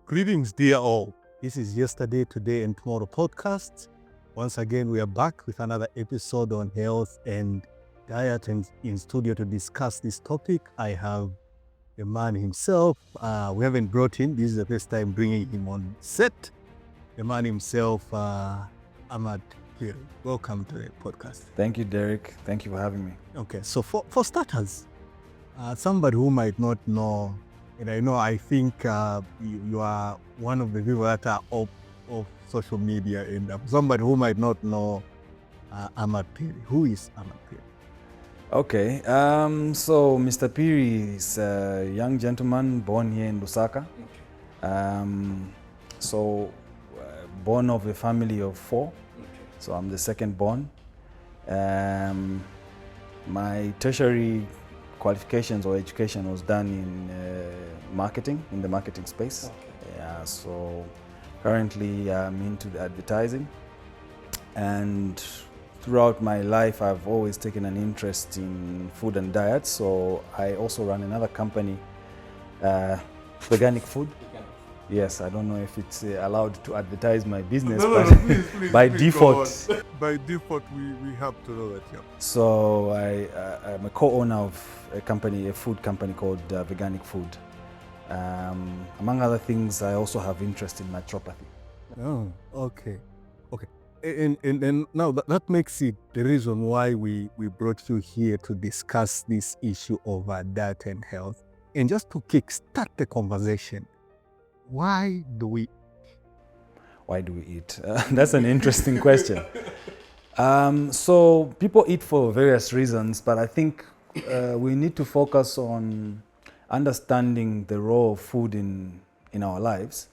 Greetings, dear all. This is Yesterday, Today, and Tomorrow podcast. Once again, we are back with another episode on health and diet. And in studio to discuss this topic, I have the man himself. We haven't brought him. This is the first time bringing him on set. The man himself, Ammad Phiri. Welcome to the podcast. Thank you, Derrick. Thank you for having me. Okay, so for starters, somebody who might not know, and I think you are one of the people that are off social media, and somebody who might not know Ammad Phiri. Who is Ammad Phiri? Okay, so Mr. Phiri is a young gentleman born here in Lusaka. Born of a family of 4. So I'm the second born. My tertiary qualifications or education was done in marketing, in the marketing space. Okay. Yeah, so currently I'm into the advertising, and throughout my life I've always taken an interest in food and diet. So I also run another company, organic food. Yes, I don't know if it's allowed to advertise my business, but please, by please default. By default, we have to know that. Yeah. So I'm a co-owner of a food company called Organic Food. Among other things, I also have interest in naturopathy. Oh, okay. And now that makes it the reason why we brought you here to discuss this issue of diet and health. And just to kickstart the conversation, why do we eat? That's an interesting question. So people eat for various reasons, but I think we need to focus on understanding the role of food in our lives.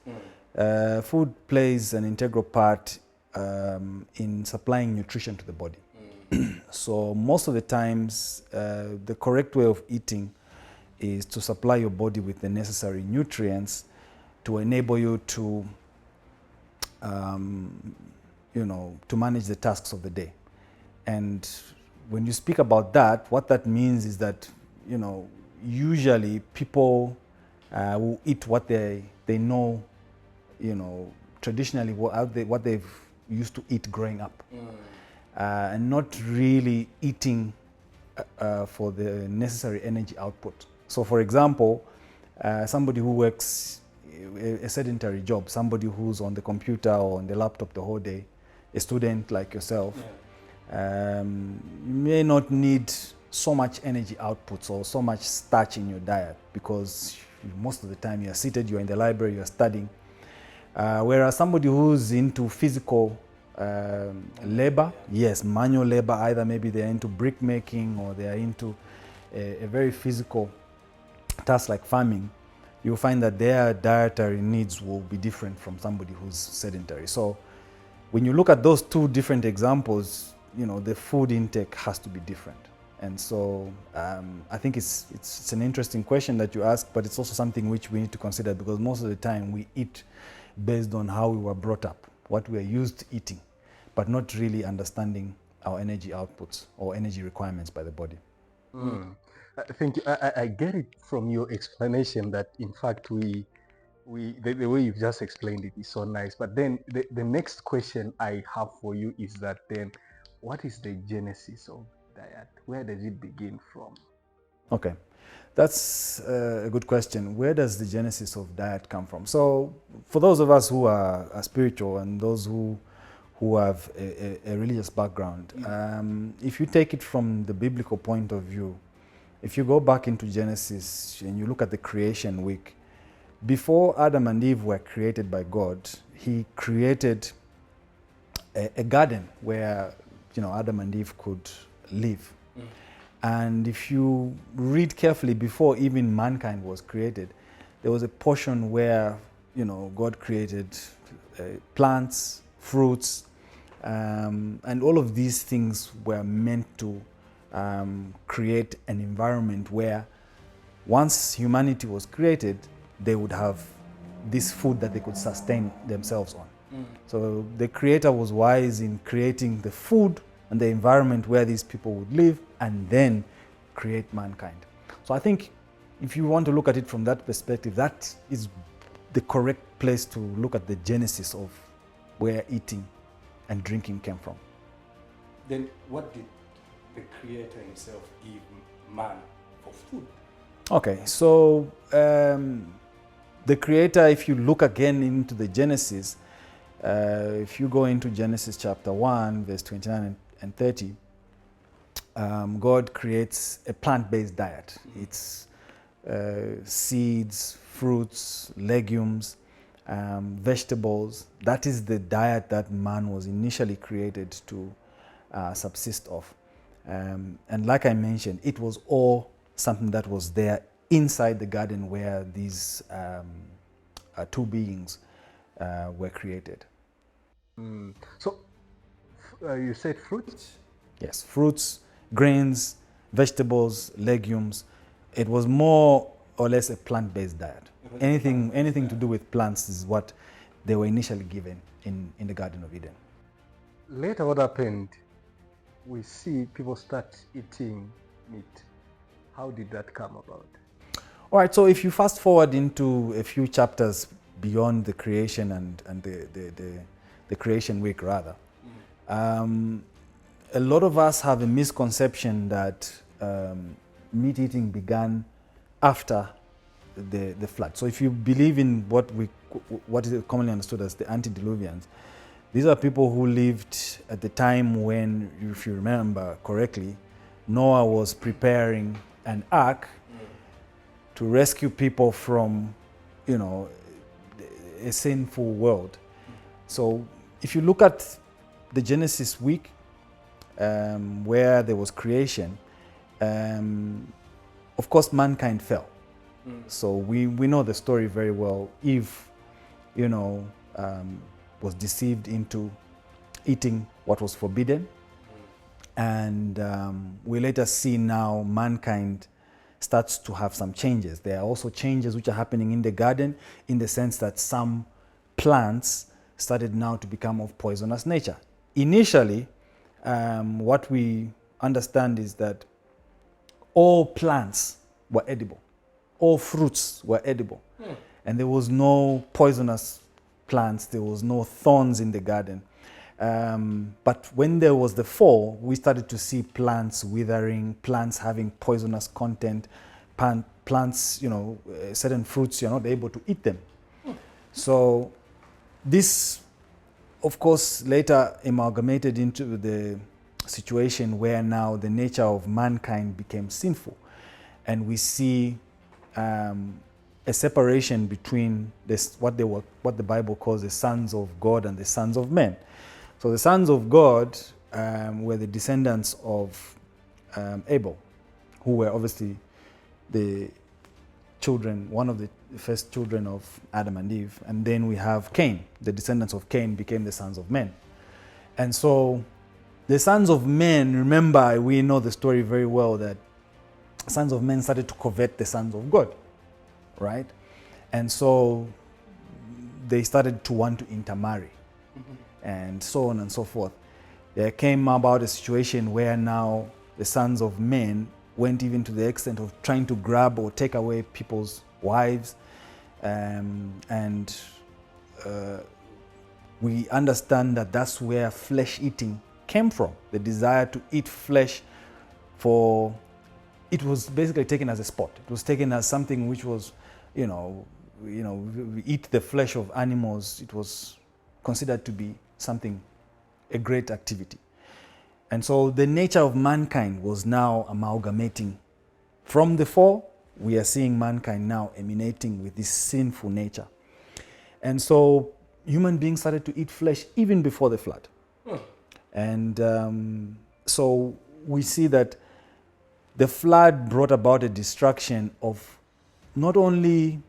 Food plays an integral part in supplying nutrition to the body. So most of the times, the correct way of eating is to supply your body with the necessary nutrients to enable you to to manage the tasks of the day. And when you speak about that, what that means is that, usually people will eat what they know, traditionally what they've used to eat growing up, and not really eating for the necessary energy output. So for example, somebody who works a sedentary job, somebody who's on the computer or on the laptop the whole day, a student like yourself, you may not need so much energy outputs or so much starch in your diet, because most of the time you're seated, you're in the library, you're studying. Whereas somebody who's into physical labor, yes, manual labor, either maybe they're into brick making or they're into a very physical task like farming, you'll find that their dietary needs will be different from somebody who's sedentary. So when you look at those two different examples, the food intake has to be different. And so I think it's an interesting question that you ask, but it's also something which we need to consider, because most of the time we eat based on how we were brought up, what we are used to eating, but not really understanding our energy outputs or energy requirements by the body. Thank you. I get it from your explanation that, in fact, the way you've just explained it is so nice. But then the next question I have for you is that then, what is the genesis of diet? Where does it begin from? Okay, that's a good question. Where does the genesis of diet come from? So for those of us who are spiritual and those who have a religious background, if you take it from the biblical point of view, if you go back into Genesis and you look at the creation week, before Adam and Eve were created by God, He created a garden where Adam and Eve could live. And if you read carefully, before even mankind was created, there was a portion where God created plants, fruits, and all of these things were meant to create an environment where once humanity was created, they would have this food that they could sustain themselves on. So the Creator was wise in creating the food and the environment where these people would live, and then create mankind. So I think if you want to look at it from that perspective, that is the correct place to look at the genesis of where eating and drinking came from. Then what did the Creator himself give man for food? Okay, so the Creator, if you look again into the Genesis, if you go into Genesis chapter 1, verse 29 and 30, God creates a plant-based diet. It's seeds, fruits, legumes, vegetables. That is the diet that man was initially created to subsist of. And like I mentioned, it was all something that was there inside the garden where these two beings were created. So you said fruits? Yes, fruits, grains, vegetables, legumes. It was more or less a plant-based diet. Anything to do with plants is what they were initially given in the Garden of Eden. Later, what happened? We see people start eating meat. How did that come about? All right, so if you fast forward into a few chapters beyond the creation and the creation week, rather, a lot of us have a misconception that meat eating began after the flood. So if you believe in what is commonly understood as the antediluvians, these are people who lived at the time when, if you remember correctly, Noah was preparing an ark to rescue people from, a sinful world. So if you look at the Genesis week, where there was creation, of course mankind fell. So we know the story very well. Eve, was deceived into eating what was forbidden. And we later see now mankind starts to have some changes. There are also changes which are happening in the garden, in the sense that some plants started now to become of poisonous nature. Initially, what we understand is that all plants were edible. All fruits were edible. And there was no poisonous plants, there was no thorns in the garden. But when there was the fall, we started to see plants withering, plants having poisonous content, plants, certain fruits, you're not able to eat them. So this, of course, later amalgamated into the situation where now the nature of mankind became sinful. And we see a separation between what the Bible calls the sons of God and the sons of men. So the sons of God were the descendants of Abel, who were obviously the children, one of the first children of Adam and Eve. And then we have Cain. The descendants of Cain became the sons of men. And so the sons of men, remember, we know the story very well, that sons of men started to covet the sons of God, right? And so they started to want to intermarry, and so on and so forth. There came about a situation where now the sons of men went even to the extent of trying to grab or take away people's wives. We understand that that's where flesh eating came from. The desire to eat flesh it was basically taken as a sport. It was taken as something which was, we eat the flesh of animals. It was considered to be something, a great activity. And so the nature of mankind was now amalgamating. From the fall, we are seeing mankind now emanating with this sinful nature. And so human beings started to eat flesh even before the flood. And so we see that the flood brought about a destruction of not only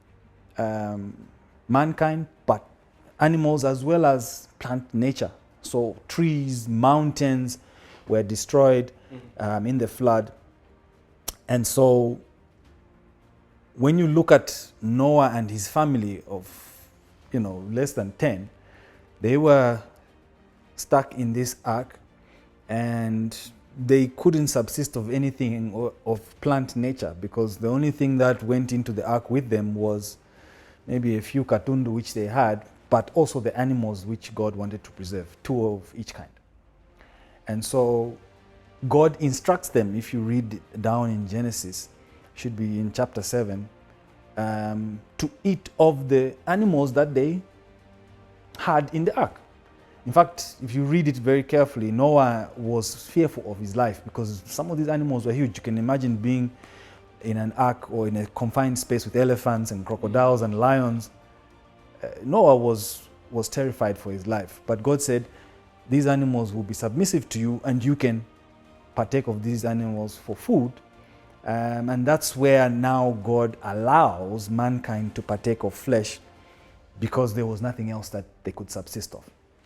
mankind, but animals as well as plant nature. So trees, mountains were destroyed in the flood. And so when you look at Noah and his family of, less than 10, they were stuck in this ark, and they couldn't subsist of anything of plant nature, because the only thing that went into the ark with them was maybe a few katundu which they had, but also the animals which God wanted to preserve, 2 of each kind. And so God instructs them, if you read down in Genesis, should be in chapter 7, to eat of the animals that they had in the ark. In fact, if you read it very carefully, Noah was fearful of his life because some of these animals were huge. You can imagine being in an ark or in a confined space with elephants and crocodiles and lions. Noah was terrified for his life. But God said, these animals will be submissive to you and you can partake of these animals for food. And that's where now God allows mankind to partake of flesh because there was nothing else that they could subsist of.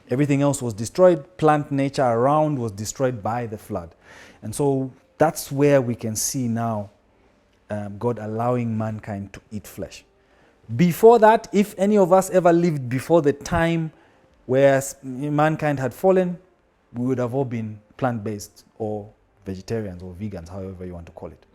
Everything else was destroyed. Plant nature around was destroyed by the flood. And so that's where we can see now God allowing mankind to eat flesh. Before that, if any of us ever lived before the time where mankind had fallen, we would have all been plant-based or vegetarians or vegans, however you want to call it.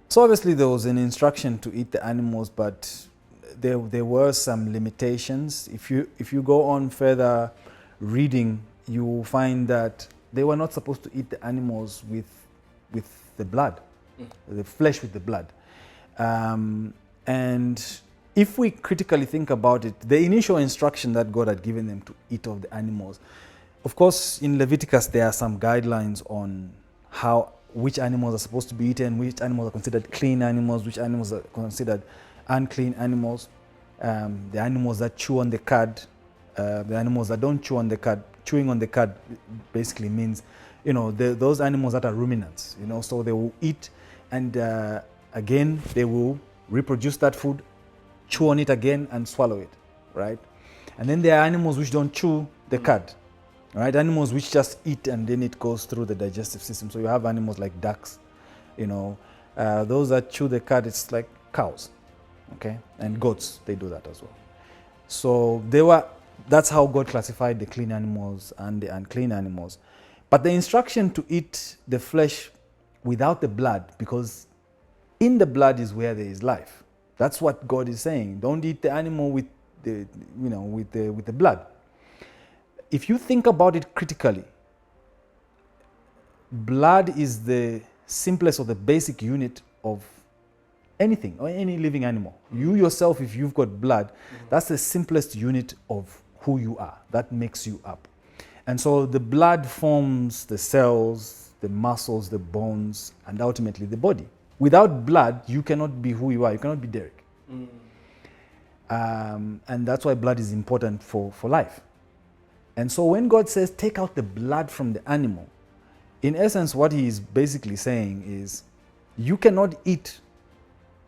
So obviously there was an instruction to eat the animals, but there were some limitations. If you go on further reading, you will find that they were not supposed to eat the animals with the blood, the flesh with the blood. And if we critically think about it, the initial instruction that God had given them to eat of the animals, of course, in Leviticus there are some guidelines on which animals are supposed to be eaten, which animals are considered clean animals, which animals are considered unclean animals, the animals that chew on the cud, the animals that don't chew on the cud. Chewing on the cud basically means, those animals that are ruminants, so they will eat and again, they will reproduce that food, chew on it again and swallow it, right? And then there are animals which don't chew the cud. Right, animals which just eat and then it goes through the digestive system. So you have animals like ducks, those that chew the cud, it's like cows, okay, and goats, they do that as well. So that's how God classified the clean animals and the unclean animals. But the instruction to eat the flesh without the blood, because in the blood is where there is life. That's what God is saying. Don't eat the animal with the blood. If you think about it critically, blood is the simplest or the basic unit of anything or any living animal. You yourself, if you've got blood, that's the simplest unit of who you are. That makes you up. And so the blood forms the cells, the muscles, the bones, and ultimately the body. Without blood, you cannot be who you are. You cannot be Derrick. And that's why blood is important for life. And so when God says, take out the blood from the animal, in essence, what he is basically saying is, you cannot eat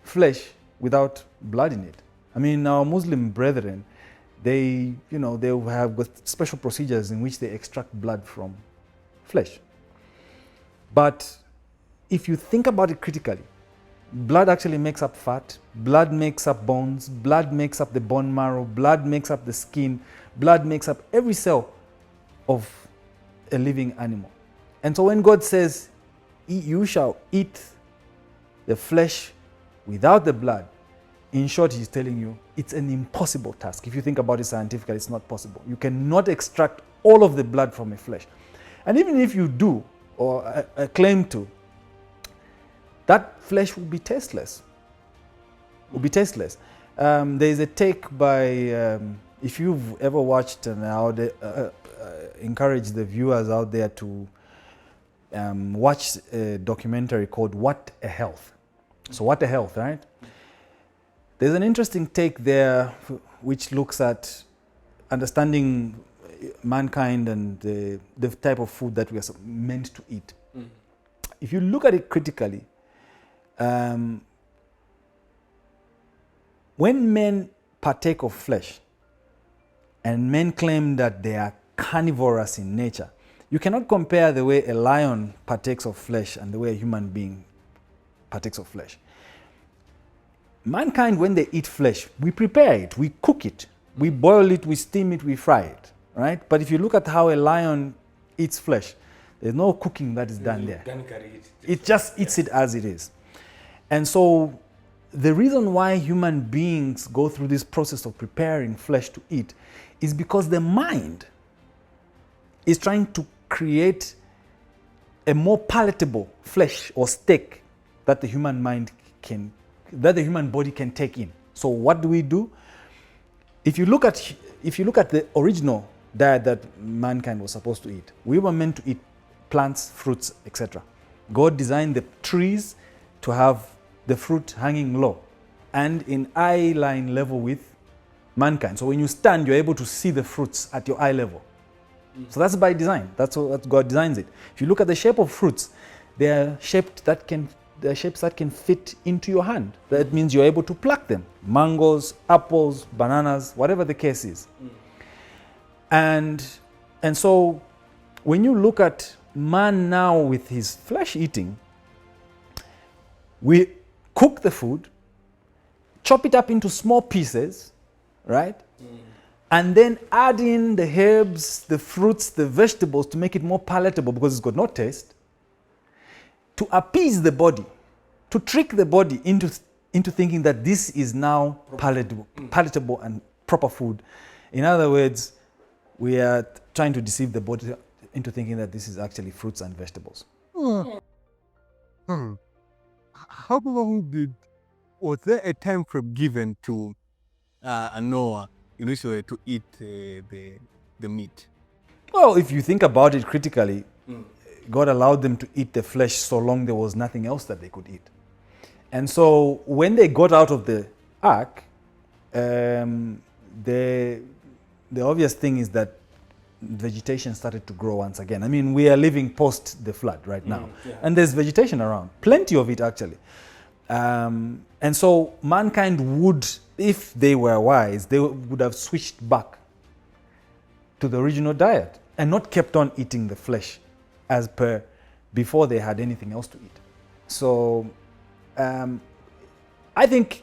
flesh without blood in it. I mean, our Muslim brethren, they have got special procedures in which they extract blood from flesh. But if you think about it critically, blood actually makes up fat, blood makes up bones, blood makes up the bone marrow, blood makes up the skin, blood makes up every cell of a living animal. And so when God says, you shall eat the flesh without the blood, in short, he's telling you it's an impossible task. If you think about it scientifically, it's not possible. You cannot extract all of the blood from a flesh. And even if you do, or claim to, that flesh will be tasteless. There is a take by, if you've ever watched, and I would encourage the viewers out there to watch a documentary called What a Health. So What a Health, right? There's an interesting take there which looks at understanding mankind and the type of food that we are meant to eat. If you look at it critically, when men partake of flesh and men claim that they are carnivorous in nature, you cannot compare the way a lion partakes of flesh and the way a human being partakes of flesh. Mankind, when they eat flesh, we prepare it, we cook it, we boil it, we steam it, we fry it, right? But if you look at how a lion eats flesh, there's no cooking that is done there. It just eats it as it is. And so the reason why human beings go through this process of preparing flesh to eat is because the mind is trying to create a more palatable flesh or steak that the human body can take in. So what do? If you look at the original diet that mankind was supposed to eat, we were meant to eat plants, fruits, etc. God designed the trees to have the fruit hanging low and in eye line level with mankind. So when you stand, you're able to see the fruits at your eye level. So that's by design. That's God designs it. If you look at the shape of fruits, they're shapes that can fit into your hand. That means you're able to pluck them. Mangoes, apples, bananas, whatever the case is. And so when you look at man now with his flesh eating, we cook the food, chop it up into small pieces, right? And then add in the herbs, the fruits, the vegetables to make it more palatable because it's got no taste, to appease the body, to trick the body into thinking that this is now palatable and proper food. In other words, we are trying to deceive the body into thinking that this is actually fruits and vegetables. How long was there a time frame given to Noah initially to eat the meat? Well, if you think about it critically, God allowed them to eat the flesh so long there was nothing else that they could eat. And so when they got out of the ark, the obvious thing is that vegetation started to grow once again. I mean, we are living post the flood right now. And there's vegetation around, plenty of it actually. And so mankind would, if they were wise, they would have switched back to the original diet and not kept on eating the flesh as per before they had anything else to eat. So I think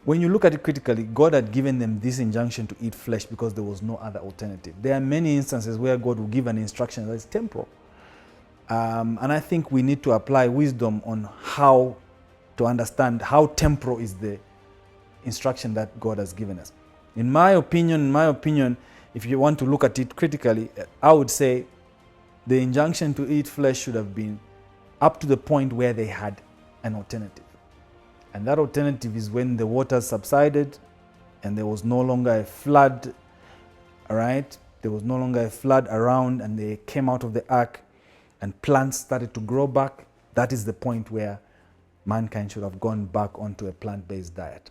when you look at it critically, God had given them this injunction to eat flesh because there was no other alternative. There are many instances where God will give an instruction that is temporal. And I think we need to apply wisdom on how to understand how temporal is the instruction that God has given us. In my opinion, if you want to look at it critically, I would say the injunction to eat flesh should have been up to the point where they had an alternative. And that alternative is when the waters subsided and there was no longer a flood, all right? There was no longer a flood around and they came out of the ark and plants started to grow back. That is the point where mankind should have gone back onto a plant-based diet.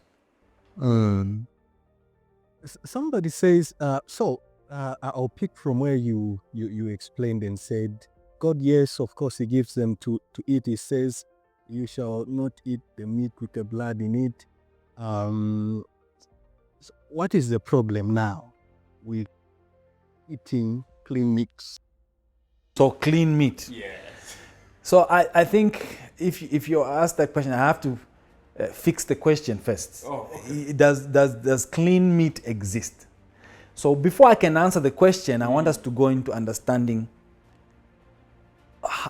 Somebody says, I'll pick from where you explained and said, God, yes, of course, he gives them to eat. He says, you shall not eat the meat with the blood in it. So what is the problem now with eating clean meat? So clean meat. Yes. So I think if you're asked that question, I have to fix the question first. Oh, okay. Does clean meat exist? So before I can answer the question, I want us to go into understanding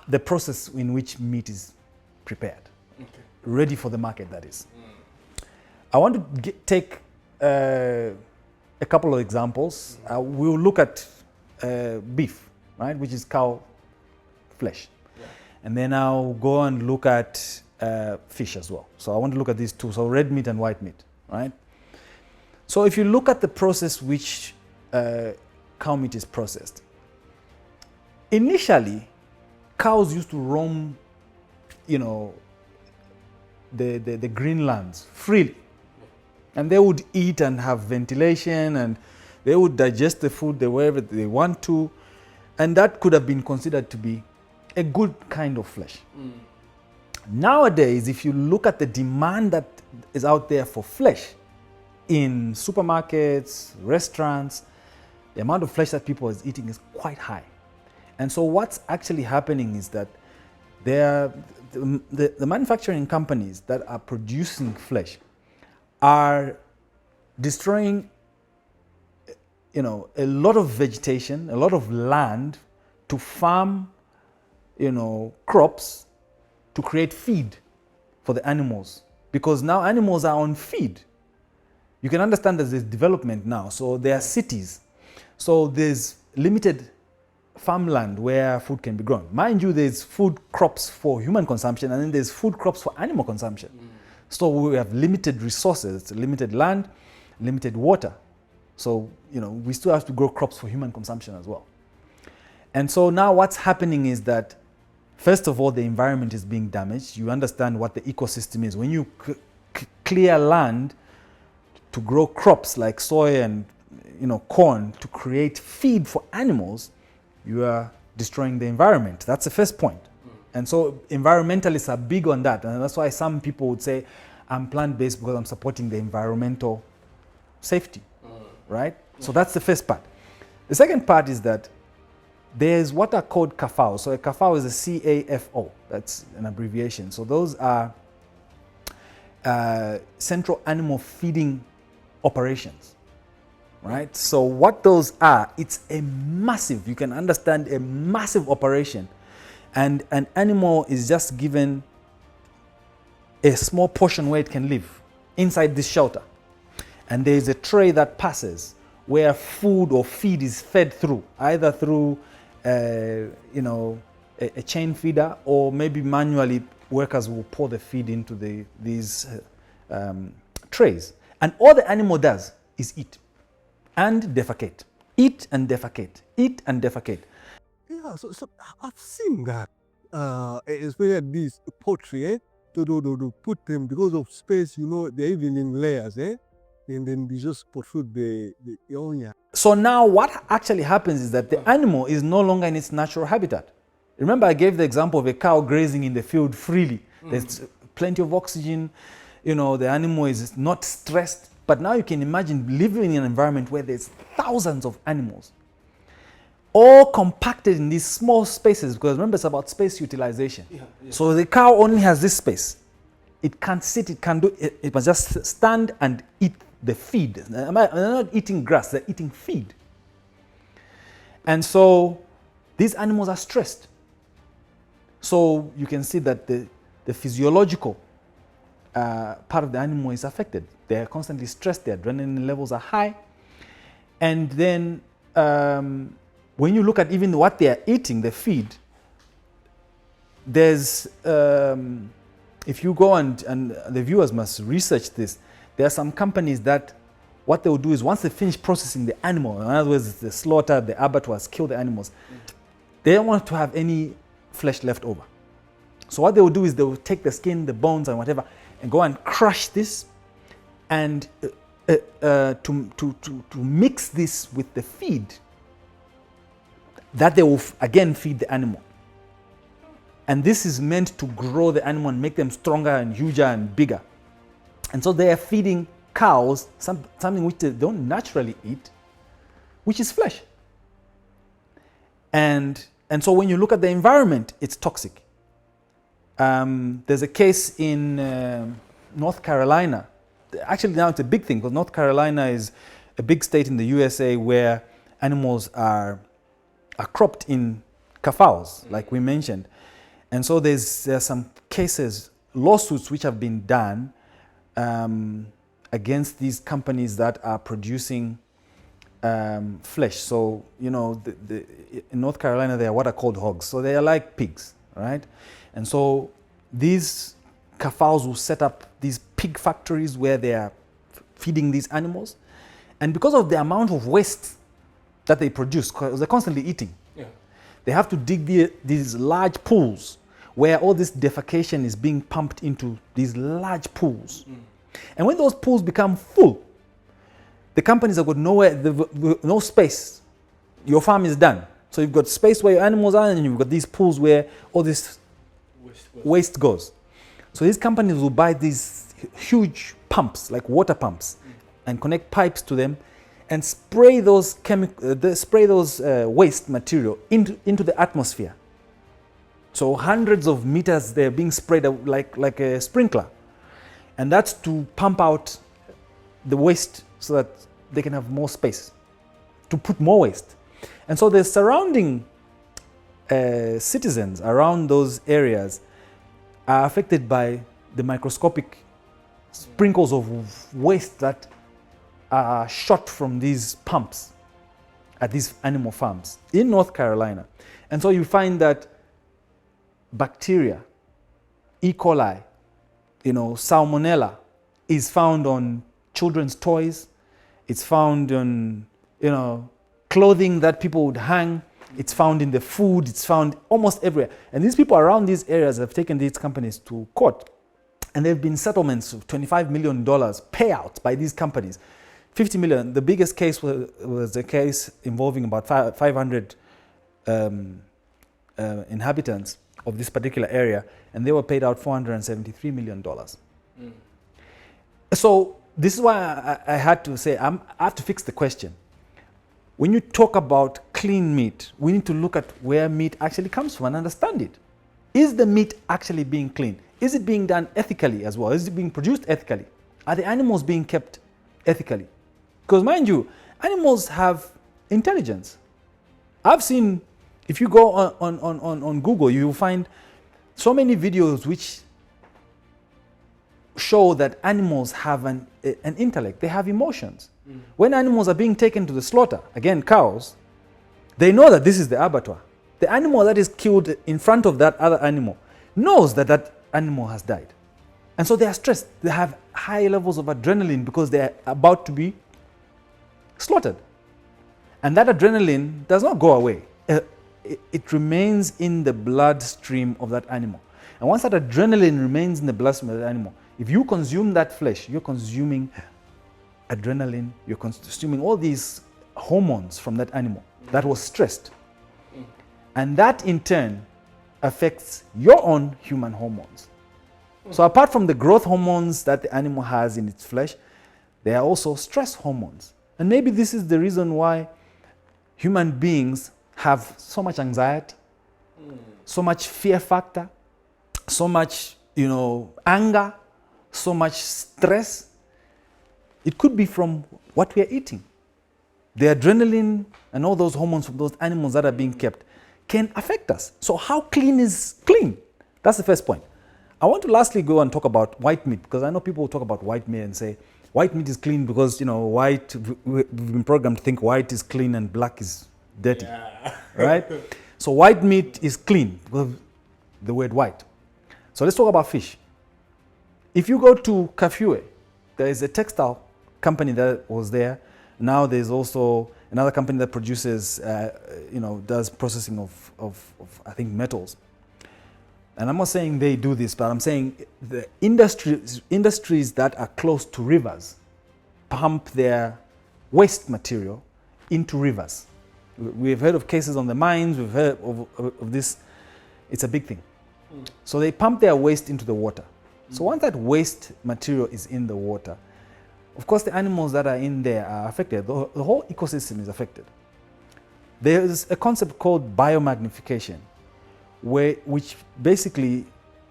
the process in which meat is prepared, ready for the market, that is. I want to take a couple of examples. We'll look at beef, right, which is cow flesh. And then I'll go and look at fish as well. So I want to look at these two, so red meat and white meat, right? So if you look at the process which cow meat is processed, initially, cows used to roam, the green lands freely. And they would eat and have ventilation and they would digest the food wherever they want to. And that could have been considered to be a good kind of flesh. Nowadays, if you look at the demand that is out there for flesh in supermarkets, restaurants, the amount of flesh that people are eating is quite high. And so what's actually happening is that the manufacturing companies that are producing flesh are destroying, a lot of vegetation, a lot of land to farm, crops to create feed for the animals. Because now animals are on feed. You can understand that there's development now. So there are cities. So there's limited farmland where food can be grown. Mind you, there's food crops for human consumption, and then there's food crops for animal consumption. So we have limited resources, limited land, limited water. So, we still have to grow crops for human consumption as well. And so now what's happening is that, first of all, the environment is being damaged. You understand what the ecosystem is. When you clear land to grow crops like soy and, corn to create feed for animals, you are destroying the environment. That's the first point. And so environmentalists are big on that. And that's why some people would say, I'm plant-based because I'm supporting the environmental safety, right? So that's the first part. The second part is that there's what are called CAFAO. So a CAFAO is a CAFO. That's an abbreviation. So those are central animal feeding operations, right? So what those are, it's a massive, you can understand, a massive operation. And an animal is just given a small portion where it can live inside this shelter. And there is a tray that passes where food or feed is fed through, either through a chain feeder, or maybe manually workers will pour the feed into these trays. And all the animal does is eat and defecate. Eat and defecate. Eat and defecate. Yeah, so I've seen that. Especially at these poultry, to put them, because of space, they're even in layers, and then they just protrude the onion. So now what actually happens is that the animal is no longer in its natural habitat. Remember, I gave the example of a cow grazing in the field freely. There's plenty of oxygen, the animal is not stressed. But now you can imagine living in an environment where there's thousands of animals, all compacted in these small spaces, because remember, it's about space utilization. So the cow only has this space. It can't sit, it can't do it, it must just stand and eat the feed. They're not eating grass, they're eating feed. And so these animals are stressed. So you can see that the physiological part of the animal is affected. They're constantly stressed, their adrenaline levels are high. And then when you look at even what they are eating, the feed, there's, if you go and the viewers must research this, there are some companies that what they will do is once they finish processing the animal, in other words, the slaughter, the abattoirs, kill the animals, they don't want to have any flesh left over. So what they will do is they will take the skin, the bones and whatever, and go and crush this and to mix this with the feed that they will again feed the animal. And this is meant to grow the animal and make them stronger and huger and bigger. And so they are feeding cows something which they don't naturally eat, which is flesh. And so when you look at the environment, it's toxic. There's a case in North Carolina. Actually, now it's a big thing because North Carolina is a big state in the USA where animals are cropped in CAFAOs, like we mentioned. And so there's some cases, lawsuits which have been done against these companies that are producing flesh. So, in North Carolina, they are what are called hogs. So they are like pigs, right? And so these CAFAOs will set up these pig factories where they are feeding these animals. And because of the amount of waste that they produce, because they're constantly eating, they have to dig these large pools where all this defecation is being pumped into these large pools. And when those pools become full, the companies have got no space. Your farm is done. So you've got space where your animals are, and you've got these pools where all this waste goes. So these companies will buy these huge pumps, like water pumps, and connect pipes to them, and spray those waste material into the atmosphere. So hundreds of meters, they're being sprayed like a sprinkler. And that's to pump out the waste so that they can have more space to put more waste. And so the surrounding citizens around those areas are affected by the microscopic sprinkles of waste that are shot from these pumps at these animal farms in North Carolina. And so you find that bacteria, E. coli, salmonella is found on children's toys. It's found on, clothing that people would hang. It's found in the food. It's found almost everywhere. And these people around these areas have taken these companies to court. And there have been settlements of $25 million payouts by these companies. 50 million. The biggest case was a case involving about 500 inhabitants of this particular area, and they were paid out $473 million. So this is why I had to say I have to fix the question. When you talk about clean meat, we need to look at where meat actually comes from and understand it. Is the meat actually being clean? Is it being done ethically as well? Is it being produced ethically? Are the animals being kept ethically? Because mind you, animals have intelligence. I've seen, if you go on Google, you will find so many videos which show that animals have an intellect. They have emotions. When animals are being taken to the slaughter, again cows, they know that this is the abattoir. The animal that is killed in front of that other animal knows that that animal has died. And so they are stressed. They have high levels of adrenaline because they are about to be slaughtered. And that adrenaline does not go away. It remains in the bloodstream of that animal. And once that adrenaline remains in the bloodstream of that animal, if you consume that flesh, you're consuming adrenaline, you're consuming all these hormones from that animal that was stressed. And that in turn affects your own human hormones. So apart from the growth hormones that the animal has in its flesh, there are also stress hormones. And maybe this is the reason why human beings have so much anxiety, so much fear factor, so much, anger, so much stress. It could be from what we are eating. The adrenaline and all those hormones from those animals that are being kept can affect us. So how clean is clean? That's the first point. I want to lastly go and talk about white meat, because I know people will talk about white meat and say, white meat is clean because, white, we've been programmed to think white is clean and black is dirty, right? So white meat is clean because of the word white. So let's talk about fish. If you go to Kafue, there is a textile company that was there. Now there's also another company that produces, does processing of I think metals. And I'm not saying they do this, but I'm saying the industries that are close to rivers pump their waste material into rivers. We've heard of cases on the mines, we've heard of this. It's a big thing. So they pump their waste into the water. So once that waste material is in the water, of course the animals that are in there are affected. The whole ecosystem is affected. There's a concept called biomagnification, which basically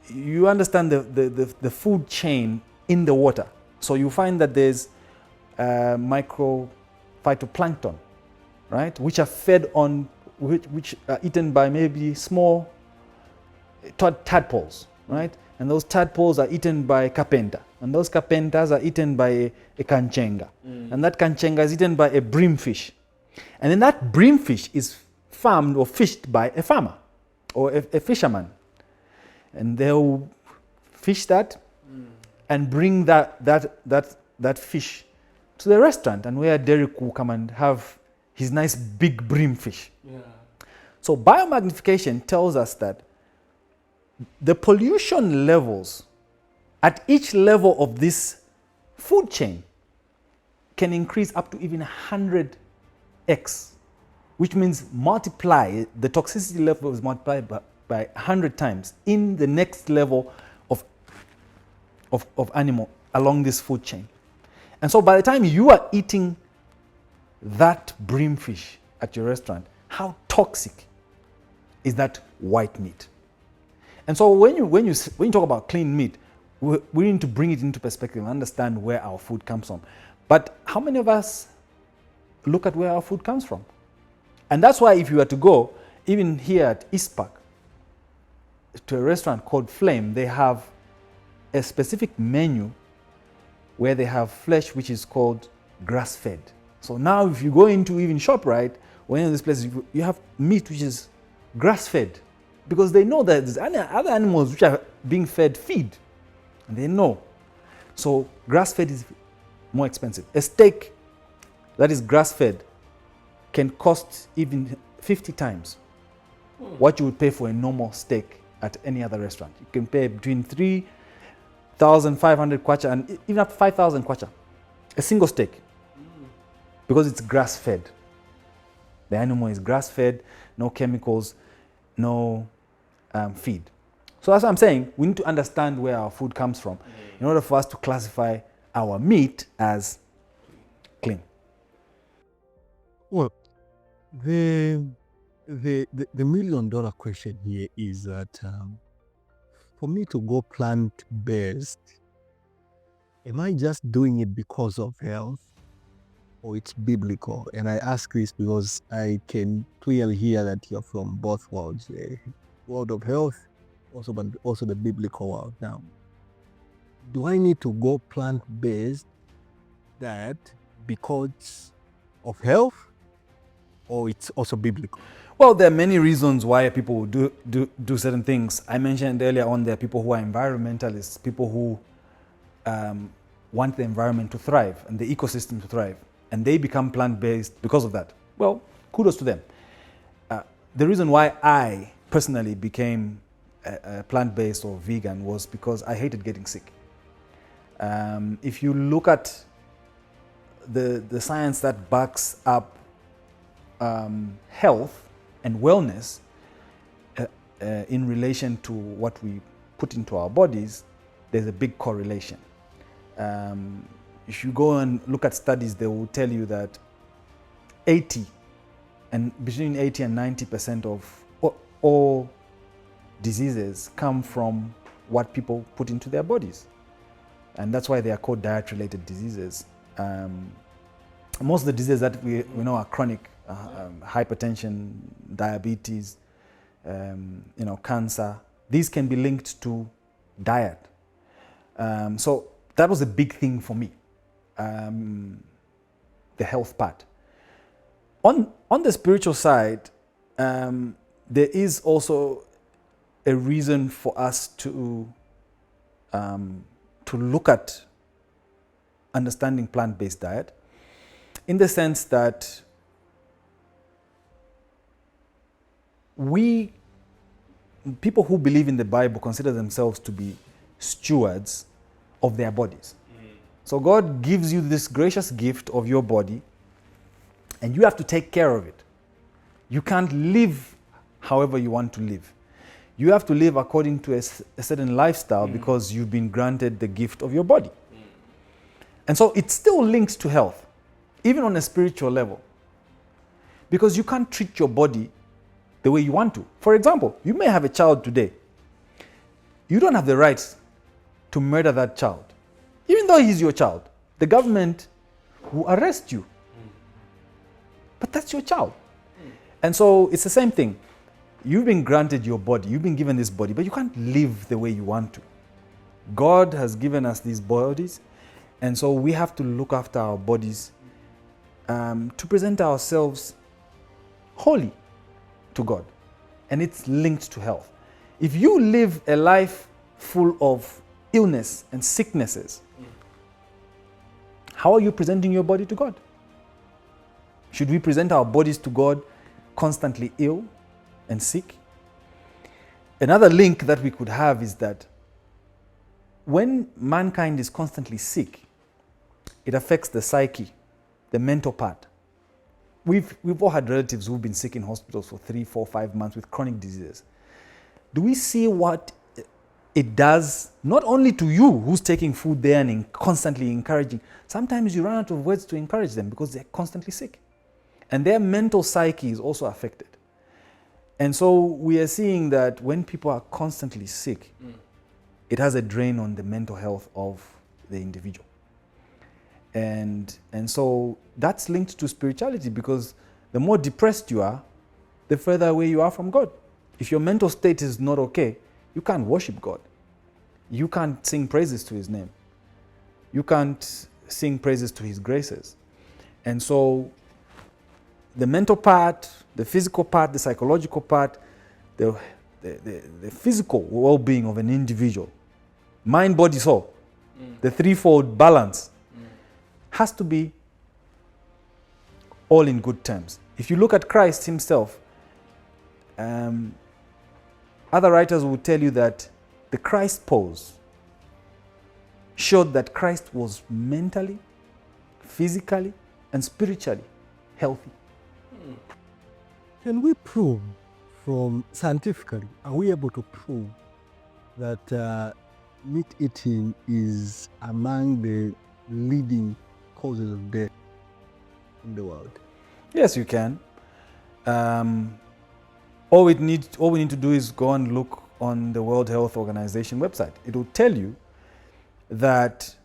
you understand the food chain in the water. So you find that there's micro phytoplankton, right, which are fed on, which are eaten by maybe small tadpoles, right? And those tadpoles are eaten by carpenter, and those carpenters are eaten by a kanchenga, and that kanchenga is eaten by a breamfish, and then that breamfish is farmed or fished by a farmer or a fisherman, and they'll fish that and bring that fish to the restaurant, and where Derrick will come and have his nice big breamfish. So biomagnification tells us that the pollution levels at each level of this food chain can increase up to even 100x, which means multiply, the toxicity level is multiplied by 100 times in the next level of animal along this food chain. And so by the time you are eating that breamfish at your restaurant, how toxic is that white meat? And so when you talk about clean meat, we need to bring it into perspective and understand where our food comes from. But how many of us look at where our food comes from? And that's why if you were to go, even here at East Park, to a restaurant called Flame, they have a specific menu where they have flesh which is called grass-fed. So now if you go into even ShopRite or any of these places, you have meat which is grass-fed, because they know that there's other animals which are being fed feed. And they know. So grass-fed is more expensive. A steak that is grass-fed can cost even 50 times what you would pay for a normal steak at any other restaurant. You can pay between 3,500 kwacha and even up to 5,000 kwacha. A single steak. Because it's grass-fed. The animal is grass-fed, no chemicals, no feed. So that's what I'm saying. We need to understand where our food comes from in order for us to classify our meat as clean. Well, the million-dollar question here is that for me to go plant-based, am I just doing it because of health, or it's biblical? And I ask this because I can clearly hear that you're from both worlds, the world of health, also the biblical world. Now, do I need to go plant-based diet because of health, or it's also biblical? Well, there are many reasons why people do certain things. I mentioned earlier on, there are people who are environmentalists, people who want the environment to thrive and the ecosystem to thrive, and they become plant-based because of that. Well, kudos to them. The reason why I personally became plant-based or vegan was because I hated getting sick. If you look at the science that backs up health and wellness in relation to what we put into our bodies, there's a big correlation. If you go and look at studies, they will tell you that between 80 and 90% of all diseases come from what people put into their bodies. And that's why they are called diet-related diseases. Most of the diseases that we know are chronic, hypertension, diabetes, cancer. These can be linked to diet. So that was a big thing for me, the health part. On the spiritual side, there is also a reason for us to look at understanding plant-based diet, in the sense that people who believe in the Bible consider themselves to be stewards of their bodies. So God gives you this gracious gift of your body, and you have to take care of it. You can't live however you want to live. You have to live according to a certain lifestyle because you've been granted the gift of your body. And so it still links to health, even on a spiritual level, because you can't treat your body the way you want to. For example, you may have a child today. You don't have the right to murder that child. Even though he's your child, the government will arrest you. But that's your child. And so it's the same thing. You've been granted your body, you've been given this body, but you can't live the way you want to. God has given us these bodies, and so we have to look after our bodies to present ourselves holy to God. And it's linked to health. If you live a life full of illness and sicknesses, how are you presenting your body to God? Should we present our bodies to God constantly ill and sick? Another link that we could have is that when mankind is constantly sick, it affects the psyche, the mental part. We've all had relatives who've been sick in hospitals for 3, 4, 5 months with chronic diseases. Do we see what it does, not only to you who's taking food there and constantly encouraging? Sometimes you run out of words to encourage them because they're constantly sick. And their mental psyche is also affected. And so we are seeing that when people are constantly sick, it has a drain on the mental health of the individual. And so that's linked to spirituality, because the more depressed you are, the further away you are from God. If your mental state is not okay, you can't worship God. You can't sing praises to his name. You can't sing praises to his graces. And so the mental part, the physical part, the psychological part, the physical well-being of an individual, mind, body, soul, the threefold balance has to be all in good terms. If you look at Christ himself, other writers will tell you that the Christ pose showed that Christ was mentally, physically, and spiritually healthy. Can we prove from scientifically, are we able to prove that meat eating is among the leading causes of death in the world? Yes, you can. All we need to do is go and look on the World Health Organization website. It will tell you that,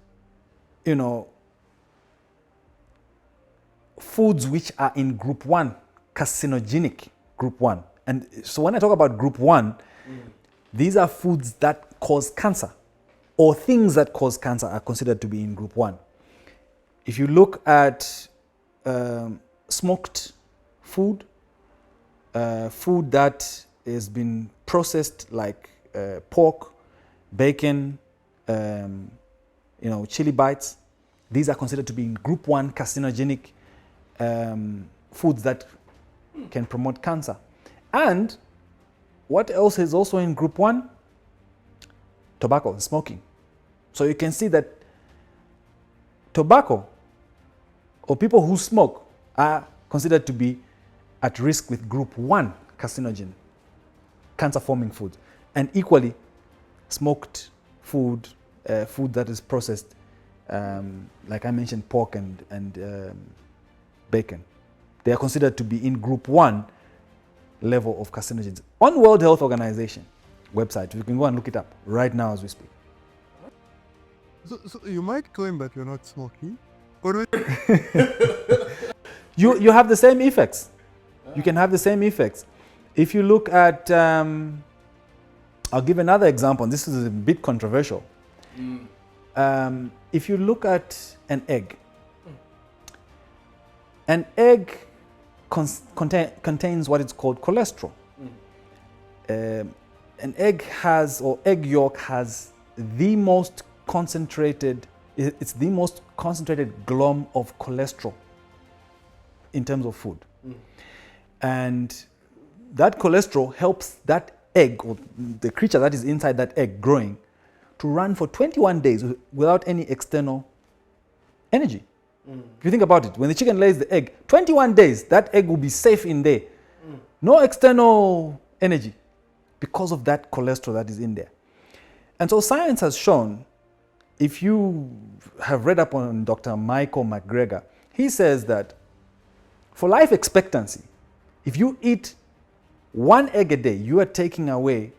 foods which are in group 1, carcinogenic group 1. And so when I talk about group 1, these are foods that cause cancer, or things that cause cancer are considered to be in group 1. If you look at smoked food, food that has been processed like pork, bacon, chili bites, these are considered to be in group 1 carcinogenic foods that can promote cancer. And what else is also in group 1? Tobacco, smoking. So you can see that tobacco, or people who smoke, are considered to be at risk with group 1 carcinogen, cancer-forming food. And equally, smoked food, food that is processed, like I mentioned, pork and bacon. They are considered to be in group 1 level of carcinogens. On World Health Organization website, you can go and look it up right now as we speak. So you might claim that you're not smoking. You have the same effects. You can have the same effects. If you look at, I'll give another example, and this is a bit controversial. If you look at an egg contains what is called cholesterol. An egg egg yolk has the most concentrated, it's the most concentrated glom of cholesterol in terms of food. And that cholesterol helps that egg, or the creature that is inside that egg growing, to run for 21 days without any external energy. If you think about it, when the chicken lays the egg, 21 days, that egg will be safe in there. No external energy because of that cholesterol that is in there. And so science has shown, if you have read up on Dr. Michael McGregor, he says that for life expectancy, if you eat 1 egg a day, you are taking away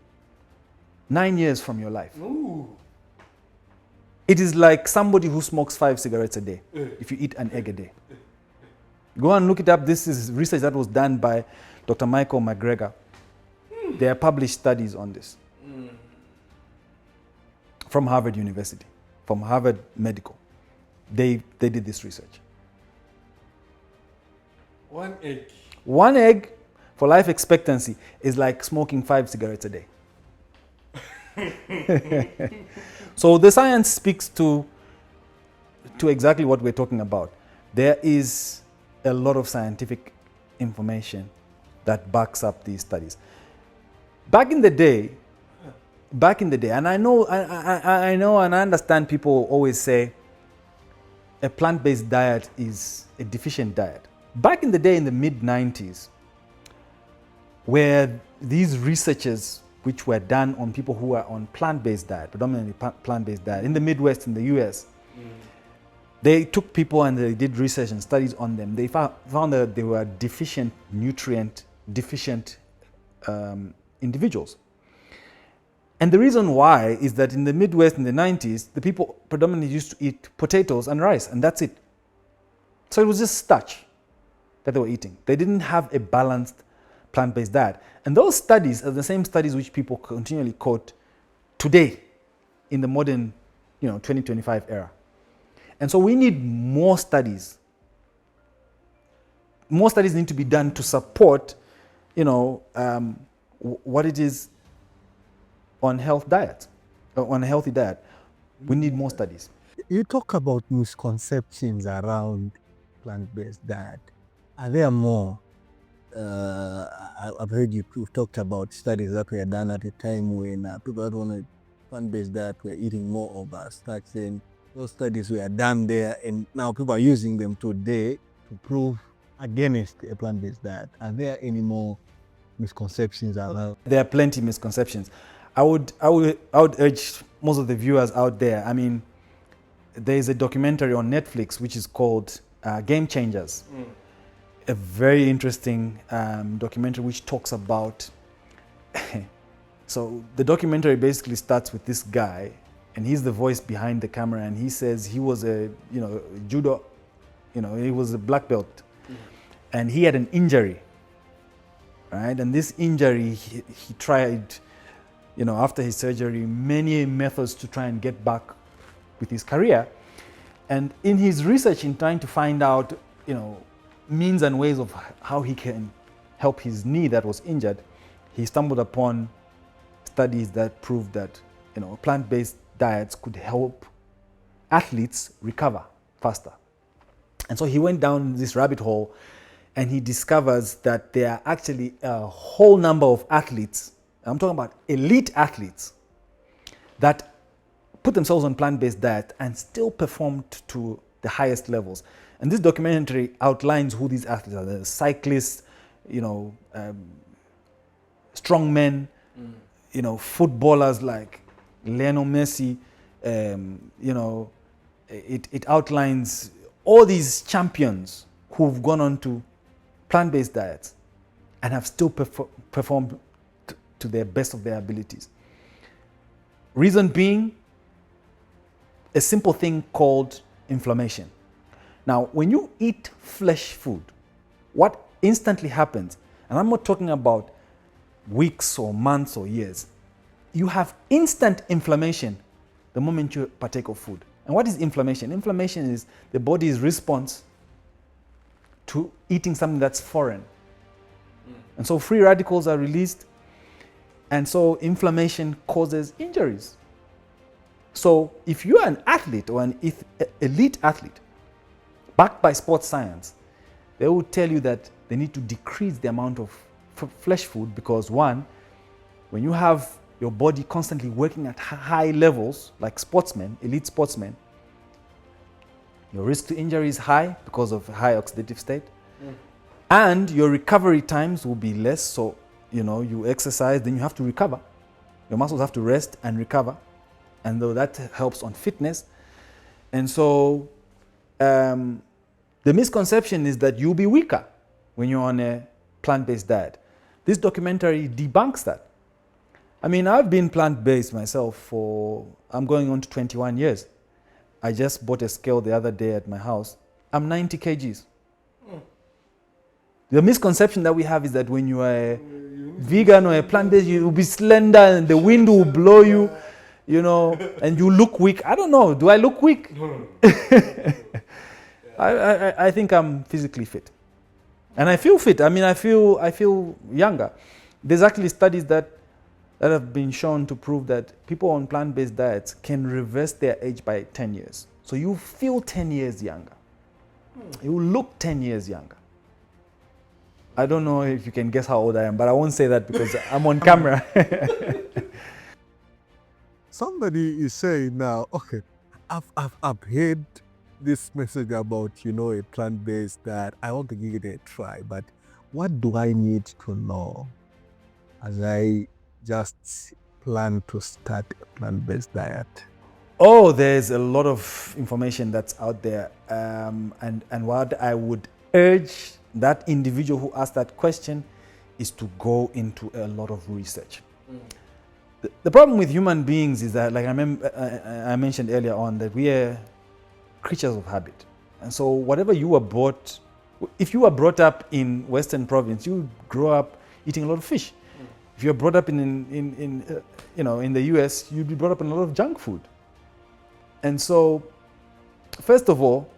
9 years from your life. Ooh. It is like somebody who smokes 5 cigarettes a day if you eat an egg a day. Go and look it up. This is research that was done by Dr. Michael McGregor. There are published studies on this from Harvard University, from Harvard Medical. They did this research. 1 egg. 1 egg for life expectancy is like smoking 5 cigarettes a day. So the science speaks to exactly what we're talking about. There is a lot of scientific information that backs up these studies. Back in the day, and I know and I understand people always say a plant-based diet is a deficient diet. Back in the day, in the mid-90s, where these researches which were done on people who were on plant-based diet, predominantly plant-based diet, in the Midwest, in the US, they took people and they did research and studies on them. They found that they were nutrient deficient individuals. And the reason why is that in the Midwest in the 90s, the people predominantly used to eat potatoes and rice, and that's it. So it was just starch that they were eating. They didn't have a balanced plant-based diet. And those studies are the same studies which people continually quote today in the modern 2025 era. And so we need more studies. More studies need to be done to support what it is on health diet, on a healthy diet. We need more studies. You talk about misconceptions around plant-based diet. Are there more? I've heard you've talked about studies that were done at a time when people that wanted plant-based diet were eating more of starch, and those studies were done there, and now people are using them today to prove against a plant-based diet. Are there any more misconceptions around? There are plenty of misconceptions. I would urge most of the viewers out there. I mean, there is a documentary on Netflix which is called Game Changers. A very interesting documentary which talks about. So the documentary basically starts with this guy, and he's the voice behind the camera, and he says he was a judo, he was a black belt, and he had an injury, right? And this injury, he tried, after his surgery, many methods to try and get back with his career. And in his research, in trying to find out, means and ways of how he can help his knee that was injured, he stumbled upon studies that proved that, plant-based diets could help athletes recover faster. And so he went down this rabbit hole, and he discovers that there are actually a whole number of athletes, I'm talking about elite athletes, that put themselves on plant-based diet and still performed to the highest levels. And this documentary outlines who these athletes are: the cyclists, strongmen, footballers like Lionel Messi. It outlines all these champions who've gone on to plant-based diets and have still performed to the best of their abilities. Reason being, a simple thing called inflammation. Now, when you eat flesh food, what instantly happens, and I'm not talking about weeks or months or years, you have instant inflammation the moment you partake of food. And what is inflammation? Inflammation is the body's response to eating something that's foreign. And so free radicals are released, and so inflammation causes injuries. So if you're an athlete or an elite athlete, backed by sports science, they will tell you that they need to decrease the amount of flesh food because, one, when you have your body constantly working at high levels, like sportsmen, elite sportsmen, your risk to injury is high because of high oxidative state. And your recovery times will be less. So, you exercise, then you have to recover. Your muscles have to rest and recover. And though that helps on fitness. And so the misconception is that you'll be weaker when you're on a plant-based diet. This documentary debunks that. I mean, I've been plant-based myself I'm going on to 21 years. I just bought a scale the other day at my house. I'm 90 kgs. The misconception that we have is that when you are a vegan or a plant-based, you'll be slender and the wind will blow you, and you look weak. I don't know. Do I look weak? No. I think I'm physically fit. And I feel fit. I mean, I feel younger. There's actually studies that have been shown to prove that people on plant-based diets can reverse their age by 10 years. So you feel 10 years younger. You look 10 years younger. I don't know if you can guess how old I am, but I won't say that because I'm on camera. Somebody is saying now, okay, I've heard this message about, a plant-based diet. I want to give it a try, but what do I need to know as I just plan to start a plant-based diet? Oh, there's a lot of information that's out there. And what I would urge that individual who asked that question is to go into a lot of research. The problem with human beings is that, like I mentioned earlier on, that we are creatures of habit. And so whatever you were brought, if you were brought up in Western Province, you grow up eating a lot of fish. If you're brought up in the US, you'd be brought up in a lot of junk food. And so, first of all,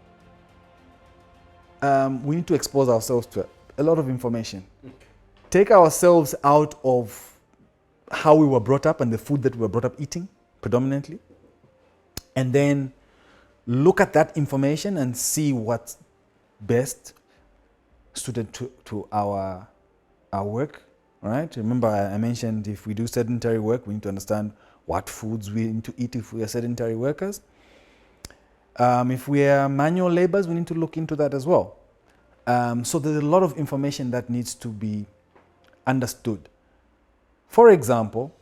we need to expose ourselves to a lot of information. Take ourselves out of how we were brought up and the food that we were brought up eating predominantly, and then look at that information and see what's best suited to our work. All right. Remember, I mentioned if we do sedentary work, we need to understand what foods we need to eat if we are sedentary workers. If we are manual laborers, we need to look into that as well. So there's a lot of information that needs to be understood. For example,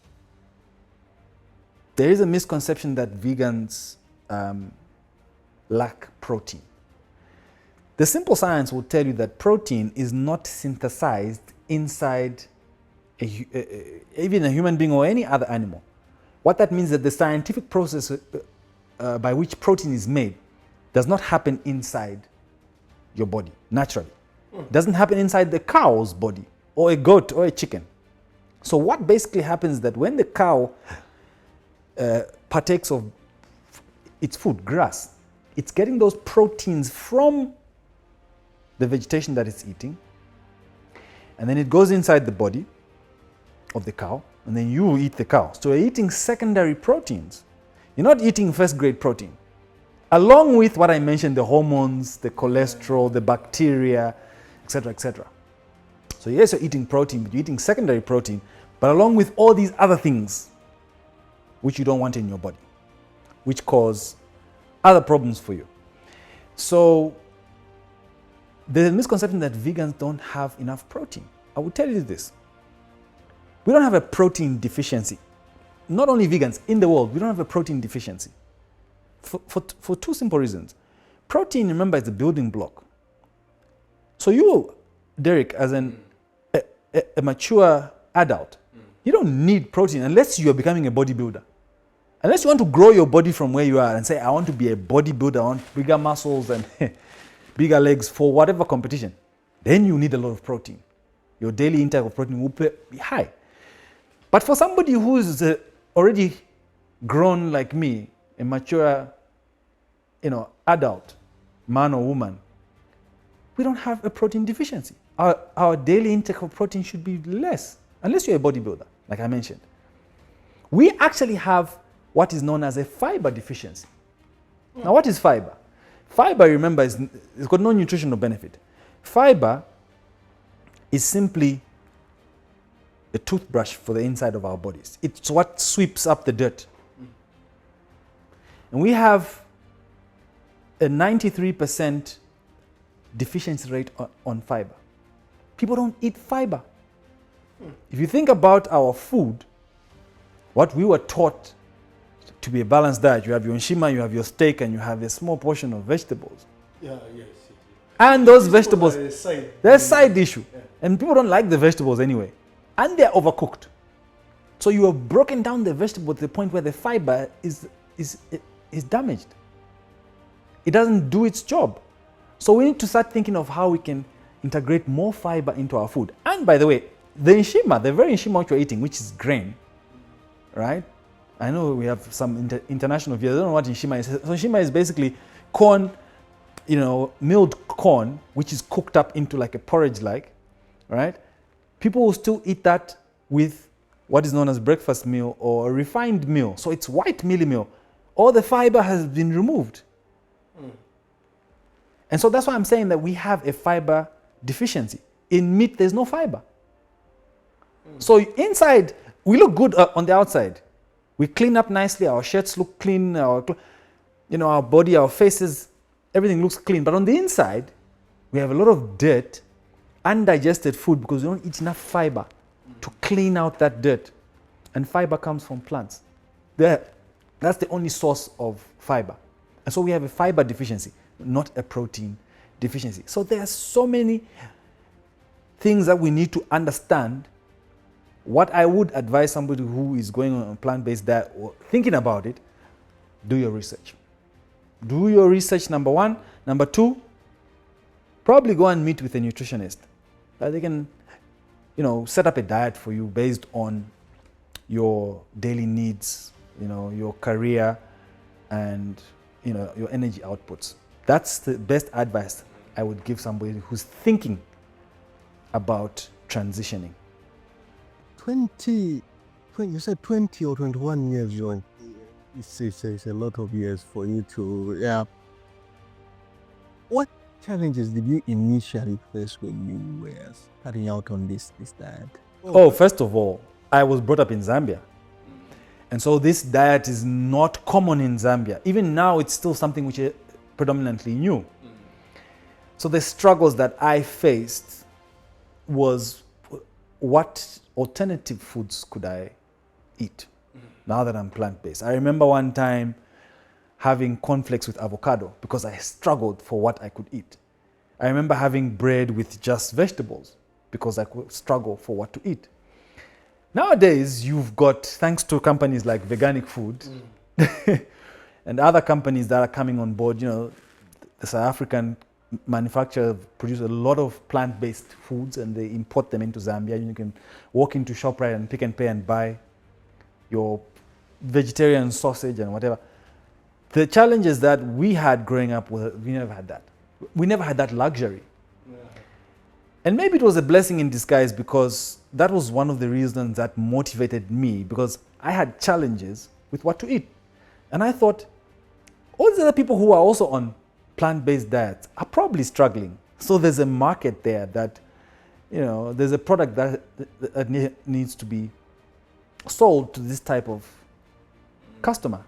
there is a misconception that vegans lack protein. The simple science will tell you that protein is not synthesized inside even a human being or any other animal. What that means is that the scientific process by which protein is made does not happen inside your body naturally. It doesn't happen inside the cow's body or a goat or a chicken. So what basically happens is that when the cow partakes of its food, grass, it's getting those proteins from the vegetation that it's eating, and then it goes inside the body of the cow, and then you eat the cow. So you're eating secondary proteins. You're not eating first grade protein. Along with what I mentioned, the hormones, the cholesterol, the bacteria, etc., etc. So yes, you're eating protein, but you're eating secondary protein, but along with all these other things which you don't want in your body, which cause other problems for you. So there's a misconception that vegans don't have enough protein. I will tell you this. We don't have a protein deficiency. Not only vegans, in the world, we don't have a protein deficiency. For two simple reasons. Protein, remember, is a building block. So you, Derrick, as a mature adult, you don't need protein unless you are becoming a bodybuilder. Unless you want to grow your body from where you are and say, I want to be a bodybuilder, I want bigger muscles and bigger legs for whatever competition, then you need a lot of protein. Your daily intake of protein will be high. But for somebody who's already grown like me, a mature, adult, man or woman, we don't have a protein deficiency. Our daily intake of protein should be less, unless you're a bodybuilder, like I mentioned. We actually have what is known as a fiber deficiency. Now, what is fiber? Fiber, remember, it's got no nutritional benefit. Fiber is simply a toothbrush for the inside of our bodies. It's what sweeps up the dirt. And we have a 93% deficiency rate on fiber. People don't eat fiber. If you think about our food, what we were taught to be a balanced diet, you have your nshima, you have your steak, and you have a small portion of vegetables. Yeah, yes. And those vegetables, they're a side issue. Yeah. And people don't like the vegetables anyway. And they're overcooked. So you have broken down the vegetable to the point where the fiber is damaged. It doesn't do its job. So we need to start thinking of how we can integrate more fiber into our food. And by the way, the nshima, the very nshima which you're eating, which is grain, right? I know we have some international viewers. I don't know what nshima is. So nshima is basically corn, milled corn, which is cooked up into like a porridge-like, right? People will still eat that with what is known as breakfast meal or a refined meal. So it's white mealy meal. All the fiber has been removed. And so that's why I'm saying that we have a fiber deficiency. In meat, there's no fiber. So inside, we look good on the outside. We clean up nicely. Our shirts look clean. Our body, our faces, everything looks clean. But on the inside, we have a lot of dirt, undigested food, because we don't eat enough fiber to clean out that dirt. And fiber comes from plants. That's the only source of fiber. And so we have a fiber deficiency, not a protein deficiency. So there are so many things that we need to understand. What I would advise somebody who is going on a plant-based diet or thinking about it, do your research. Do your research, number one. Number two, probably go and meet with a nutritionist. That they can, set up a diet for you based on your daily needs, your career, and your energy outputs. That's the best advice I would give somebody who's thinking about transitioning. 20, you said 20 or 21 years, John. It's a lot of years for you to, yeah. What challenges did you initially face when you were starting out on this diet? First of all, I was brought up in Zambia. And so this diet is not common in Zambia. Even now, it's still something which is predominantly new. So the struggles that I faced was, what alternative foods could I eat now that I'm plant-based? I remember one time having cornflakes with avocado because I struggled for what I could eat. I remember having bread with just vegetables because I could struggle for what to eat. Nowadays, you've got, thanks to companies like Veganic Food and other companies that are coming on board, the South African manufacturers produce a lot of plant-based foods and they import them into Zambia. You can walk into ShopRite and Pick n Pay and buy your vegetarian sausage and whatever. The challenges that we had growing up, we never had that. We never had that luxury. Yeah. And maybe it was a blessing in disguise because that was one of the reasons that motivated me, because I had challenges with what to eat. And I thought, all these other people who are also on plant-based diets are probably struggling. So there's a market there that, there's a product that needs to be sold to this type of customer.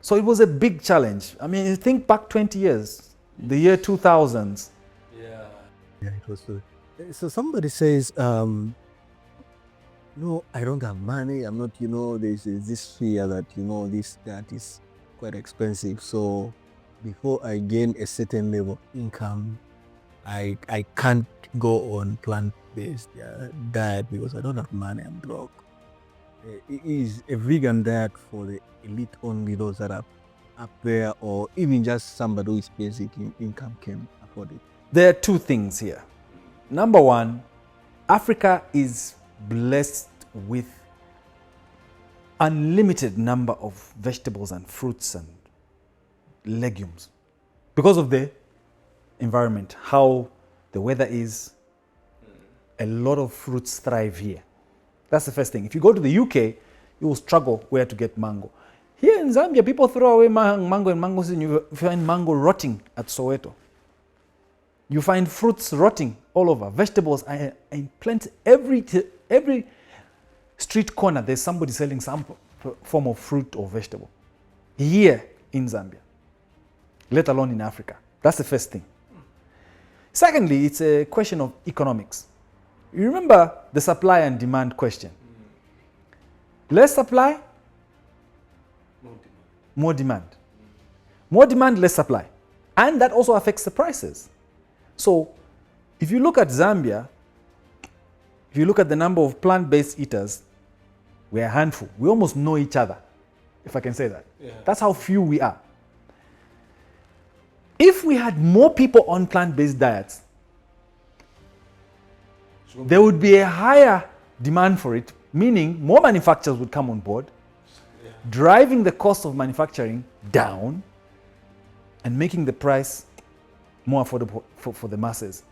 So it was a big challenge. I mean, think back 20 years, the year 2000s. Yeah, it was. So somebody says, no, I don't have money. I'm not, there's this fear that, that is quite expensive. So before I gain a certain level of income, I can't go on plant-based diet because I don't have money. I'm broke. Is a vegan diet for the elite only, those that are up there, or even just somebody who is basic in income can afford it? There are two things here. Number one, Africa is blessed with unlimited number of vegetables and fruits and legumes because of the environment, how the weather is. A lot of fruits thrive here. That's the first thing. If you go to the UK, you will struggle where to get mango. Here in Zambia, people throw away mango and mango season. You find mango rotting at Soweto. You find fruits rotting all over. Vegetables are in plenty. Every street corner, there's somebody selling some form of fruit or vegetable. Here in Zambia, let alone in Africa. That's the first thing. Secondly, it's a question of economics. You remember the supply and demand question. Less supply, more demand. More demand, less supply. And that also affects the prices. So if you look at Zambia, if you look at the number of plant-based eaters, we're a handful. We almost know each other, if I can say that. Yeah. That's how few we are. If we had more people on plant-based diets, there would be a higher demand for it, meaning more manufacturers would come on board, driving the cost of manufacturing down and making the price more affordable for the masses.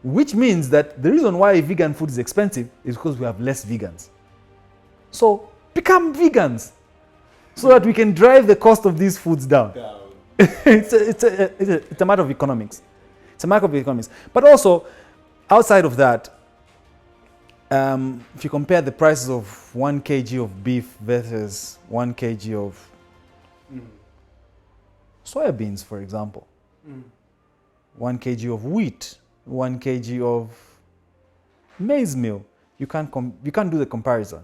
Which means that the reason why vegan food is expensive is because we have less vegans. So become vegans so that we can drive the cost of these foods down. It's a matter of economics. It's a matter of economics. But also, outside of that, if you compare the prices of 1 kg of beef versus 1 kg of soybeans, for example, 1 kg of wheat, 1 kg of maize meal, you can't do the comparison.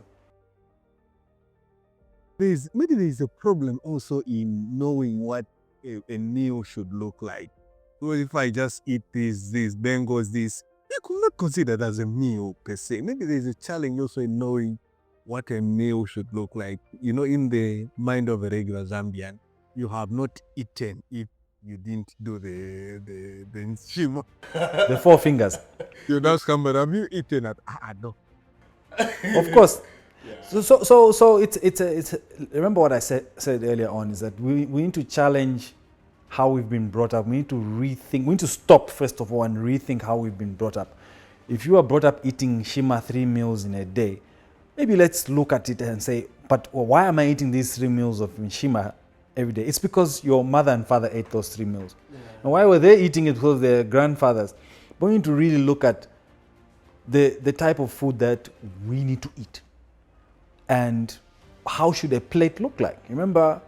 Maybe there's a problem also in knowing what a meal should look like. So if I just eat this, then goes this, you could not consider that as a meal per se. Maybe there's a challenge also in knowing what a meal should look like. You know, in the mind of a regular Zambian, you have not eaten if you didn't do the nshima. The four fingers. You now come, but have you eaten at? No. Of course. Yeah. So it's remember what I said earlier on is that we need to challenge how we've been brought up. We need to rethink. We need to stop first of all and rethink how we've been brought up. If you are brought up eating shima 3 meals in a day, maybe let's look at it and say, but why am I eating these 3 meals of shima every day? It's because your mother and father ate those 3 meals. Yeah. And why were they eating it? Because their grandfathers. But we need to really look at the type of food that we need to eat. And how should a plate look like? Remember,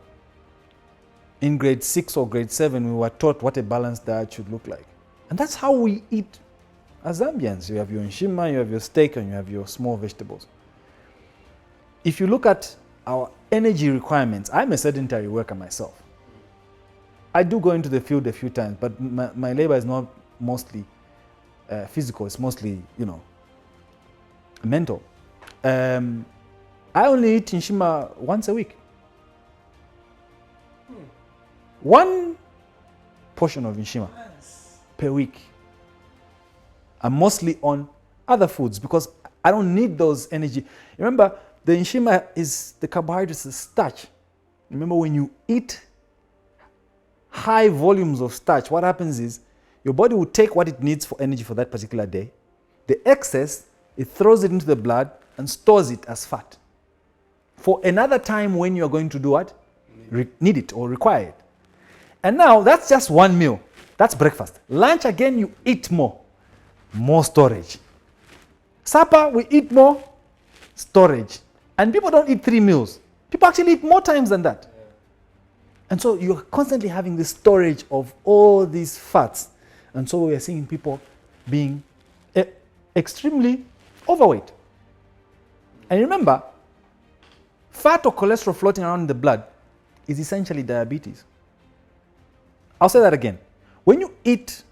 in grade 6 or grade 7, we were taught what a balanced diet should look like. And that's how we eat as Zambians. You have your nshima, you have your steak, and you have your small vegetables. If you look at our energy requirements, I'm a sedentary worker myself. I do go into the field a few times, but my labor is not mostly physical, it's mostly, mental. I only eat nshima once a week. One portion of nshima per week. I'm mostly on other foods because I don't need those energy. Remember, the nshima is the carbohydrates, the starch. Remember, when you eat high volumes of starch, what happens is your body will take what it needs for energy for that particular day. The excess, it throws it into the blood and stores it as fat. For another time when you're going to do what? Need it or require it. And now that's just one meal. That's breakfast. Lunch again, you eat more. More storage. Supper, we eat more. Storage. And people don't eat 3 meals. People actually eat more times than that. Yeah. And so you're constantly having this storage of all these fats. And so we are seeing people being extremely overweight. And remember, fat or cholesterol floating around in the blood is essentially diabetes. I'll say that again. When you eat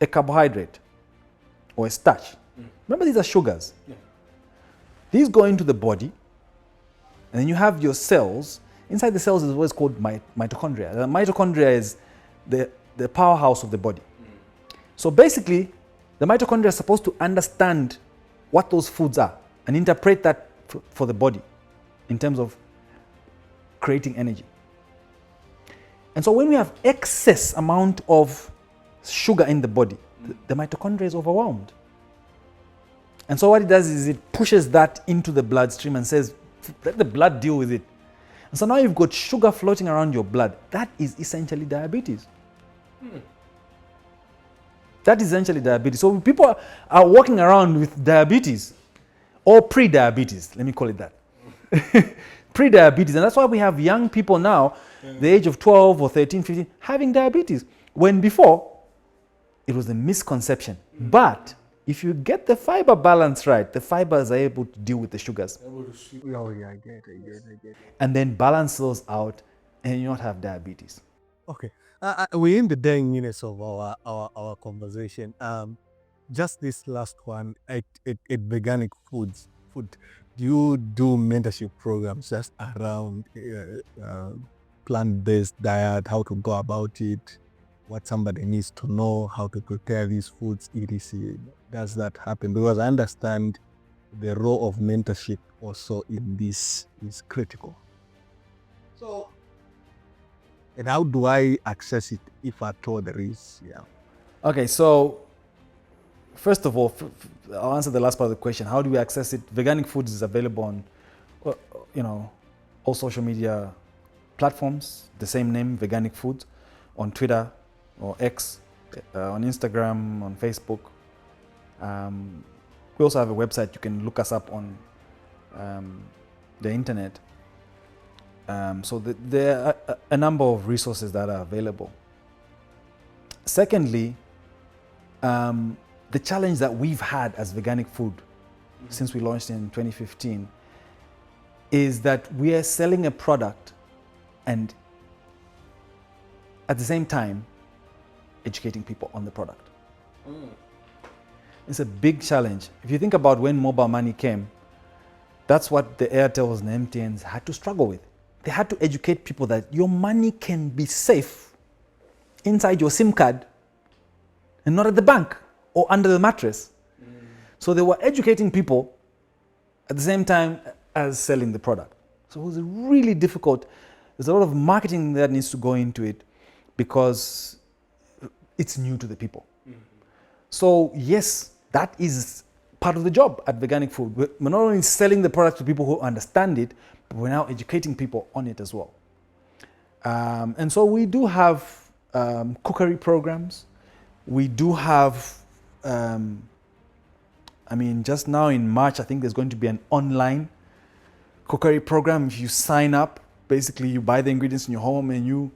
a carbohydrate or a starch, remember these are sugars. Yeah. These go into the body, and then you have your cells. Inside the cells is what's called mitochondria. The mitochondria is the powerhouse of the body. So basically, the mitochondria is supposed to understand what those foods are and interpret that for the body in terms of creating energy. And so when we have excess amount of sugar in the body, the mitochondria is overwhelmed. And so what it does is it pushes that into the bloodstream and says, let the blood deal with it. And so now you've got sugar floating around your blood. That is essentially diabetes. That is essentially diabetes. So people are walking around with diabetes or pre-diabetes, let me call it that. Pre-diabetes. And that's why we have young people now, the age of 12 or 13, 15, having diabetes. When before, it was a misconception. But if you get the fiber balance right, the fibers are able to deal with the sugars. Oh, yeah, I get it. And then balance those out and you not have diabetes. Okay. We're in the dying minutes of our conversation. Just this last one, at Veganic Food, do you do mentorship programs just around plant-based diet, how to go about it, what somebody needs to know, how to prepare these foods, etc.? Does that happen? Because I understand the role of mentorship also in this is critical. So, and how do I access it, if at all there is? Yeah. Okay, so first of all, I'll answer the last part of the question. How do we access it? Veganic Foods is available on, all social media platforms. The same name, Veganic Foods, on Twitter or X, on Instagram, on Facebook. We also have a website. You can look us up on the internet. So there are a number of resources that are available. Secondly, the challenge that we've had as Veganic Food since we launched in 2015 is that we are selling a product and at the same time educating people on the product. It's a big challenge. If you think about when mobile money came, that's what the Airtels and MTNs had to struggle with. They had to educate people that your money can be safe inside your SIM card and not at the bank or under the mattress. So they were educating people at the same time as selling the product. So it was really difficult. There's a lot of marketing that needs to go into it because it's new to the people. So yes, that is part of the job at Veganic Food. We're not only selling the product to people who understand it, but we're now educating people on it as well. And so we do have cookery programs. We do have, just now in March, I think there's going to be an online cookery program. If you sign up, basically you buy the ingredients in your home and you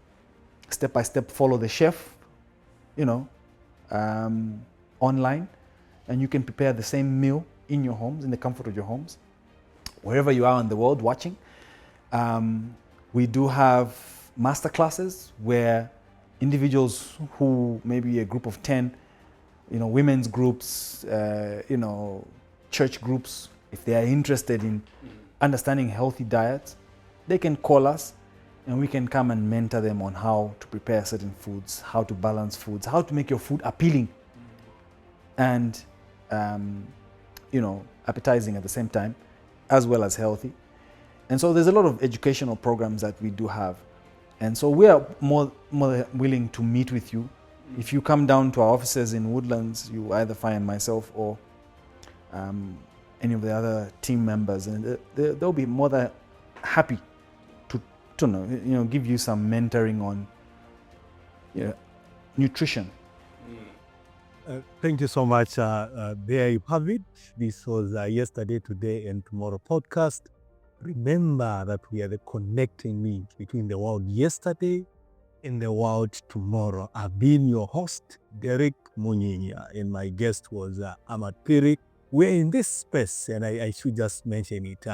step by step follow the chef, online, and you can prepare the same meal in your homes, in the comfort of your homes, wherever you are in the world watching. We do have master classes where individuals who maybe a group of 10, women's groups, church groups, if they are interested in understanding healthy diets, they can call us and we can come and mentor them on how to prepare certain foods, how to balance foods, how to make your food appealing and appetizing at the same time, as well as healthy. And so there's a lot of educational programs that we do have. And so we are more willing to meet with you. If you come down to our offices in Woodlands, you either find myself or any of the other team members, and they'll be more than happy to give you some mentoring on nutrition. Thank you so much. There you have it. This was Yesterday, Today, and Tomorrow podcast. Remember that we are the connecting link between the world yesterday and the world tomorrow. I've been your host, Derrick Munyinya, and my guest was Ammad Phiri. We're in this space, and I should just mention it,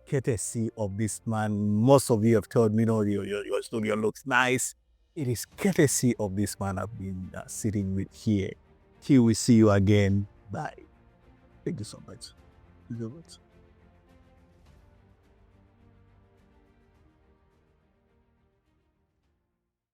courtesy of this man. Most of you have told me, your studio looks nice. It is courtesy of this man I've been sitting with here. Till we see you again. Bye. Thank you so much. Thank you so much.